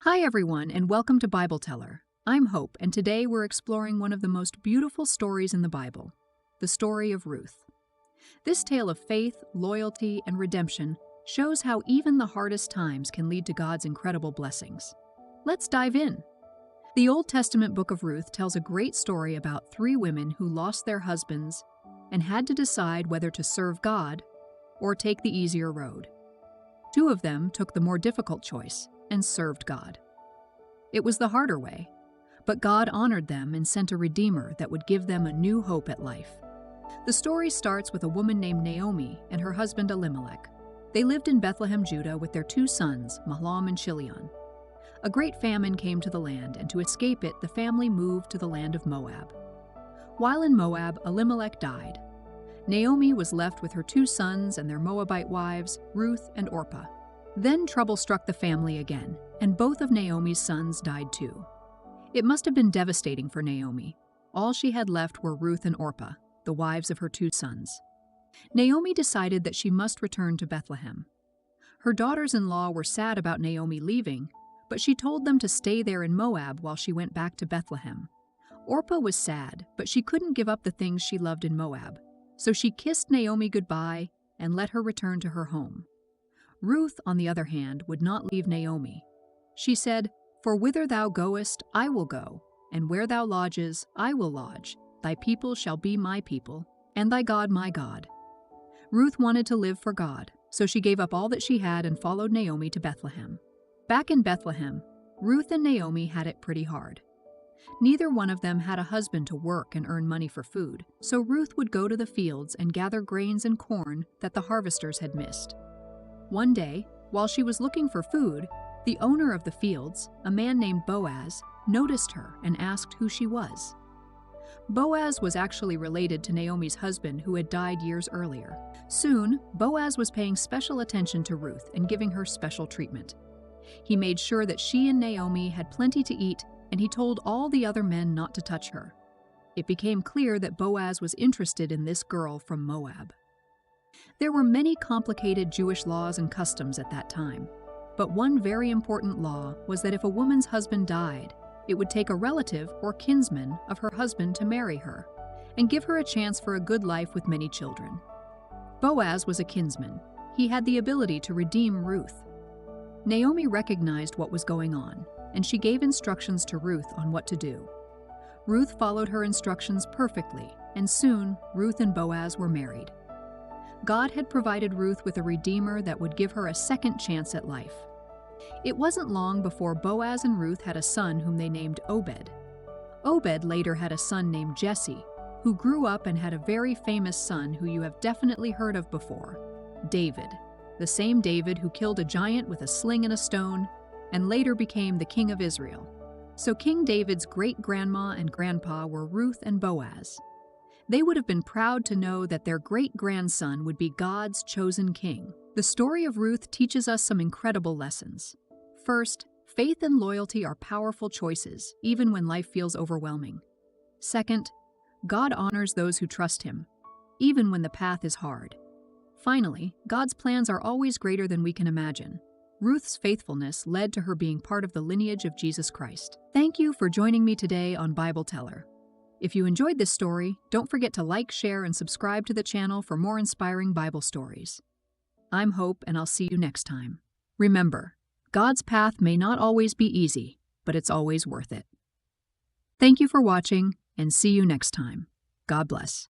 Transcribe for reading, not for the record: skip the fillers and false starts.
Hi everyone, and welcome to Bible Teller. I'm Hope, and today we're exploring one of the most beautiful stories in the Bible, the story of Ruth. This tale of faith, loyalty, and redemption shows how even the hardest times can lead to God's incredible blessings. Let's dive in. The Old Testament book of Ruth tells a great story about three women who lost their husbands and had to decide whether to serve God or take the easier road. Two of them took the more difficult choice and served God. It was the harder way, but God honored them and sent a Redeemer that would give them a new hope at life. The story starts with a woman named Naomi and her husband Elimelech. They lived in Bethlehem, Judah with their two sons, Mahlam and Chilion. A great famine came to the land, and to escape it, the family moved to the land of Moab. While in Moab, Elimelech died. Naomi was left with her two sons and their Moabite wives, Ruth and Orpah. Then trouble struck the family again, and both of Naomi's sons died too. It must have been devastating for Naomi. All she had left were Ruth and Orpah, the wives of her two sons. Naomi decided that she must return to Bethlehem. Her daughters-in-law were sad about Naomi leaving, but she told them to stay there in Moab while she went back to Bethlehem. Orpah was sad, but she couldn't give up the things she loved in Moab, so she kissed Naomi goodbye and let her return to her home. Ruth, on the other hand, would not leave Naomi. She said, "For whither thou goest, I will go, and where thou lodges, I will lodge. Thy people shall be my people, and thy God my God." Ruth wanted to live for God, so she gave up all that she had and followed Naomi to Bethlehem. Back in Bethlehem, Ruth and Naomi had it pretty hard. Neither one of them had a husband to work and earn money for food, so Ruth would go to the fields and gather grains and corn that the harvesters had missed. One day, while she was looking for food, the owner of the fields, a man named Boaz, noticed her and asked who she was. Boaz was actually related to Naomi's husband who had died years earlier. Soon, Boaz was paying special attention to Ruth and giving her special treatment. He made sure that she and Naomi had plenty to eat, and he told all the other men not to touch her. It became clear that Boaz was interested in this girl from Moab. There were many complicated Jewish laws and customs at that time, but one very important law was that if a woman's husband died, it would take a relative or kinsman of her husband to marry her and give her a chance for a good life with many children. Boaz was a kinsman. He had the ability to redeem Ruth. Naomi recognized what was going on, and she gave instructions to Ruth on what to do. Ruth followed her instructions perfectly, and soon Ruth and Boaz were married. God had provided Ruth with a redeemer that would give her a second chance at life. It wasn't long before Boaz and Ruth had a son whom they named Obed. Obed later had a son named Jesse, who grew up and had a very famous son who you have definitely heard of before, David, the same David who killed a giant with a sling and a stone and later became the king of Israel. So King David's great-grandma and grandpa were Ruth and Boaz. They would have been proud to know that their great-grandson would be God's chosen king. The story of Ruth teaches us some incredible lessons. First, faith and loyalty are powerful choices, even when life feels overwhelming. Second, God honors those who trust Him, even when the path is hard. Finally, God's plans are always greater than we can imagine. Ruth's faithfulness led to her being part of the lineage of Jesus Christ. Thank you for joining me today on Bible Teller. If you enjoyed this story, don't forget to like, share, and subscribe to the channel for more inspiring Bible stories. I'm Hope, and I'll see you next time. Remember, God's path may not always be easy, but it's always worth it. Thank you for watching, and see you next time. God bless.